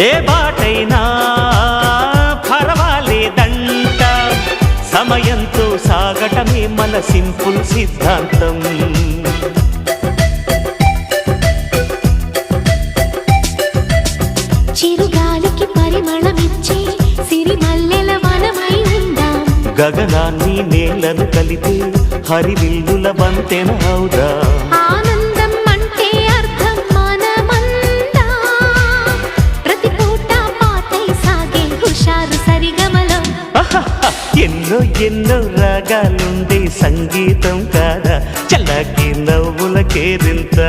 ఏ బాటైనా పర్వాలేదంట, సమయంతో సాగటమే మన సింపుల్ సిద్ధాంతం. చిరుగాలికి పరిమళమిచ్చే సిరిమల్లెల వనమై ఉందాం, గగనాన్ని నేలను కలిపే హరివిల్లుల వంతెన అవుదాం. ఆనందం అంటే అర్థం మనమందా, ప్రతి పూట పాటై సాగే హుషారు సరిగమలో. ఎన్నో ఎన్నో రాగాలుండే సంగీతం కాదా, చల్లకి నవ్వుల కేరింత.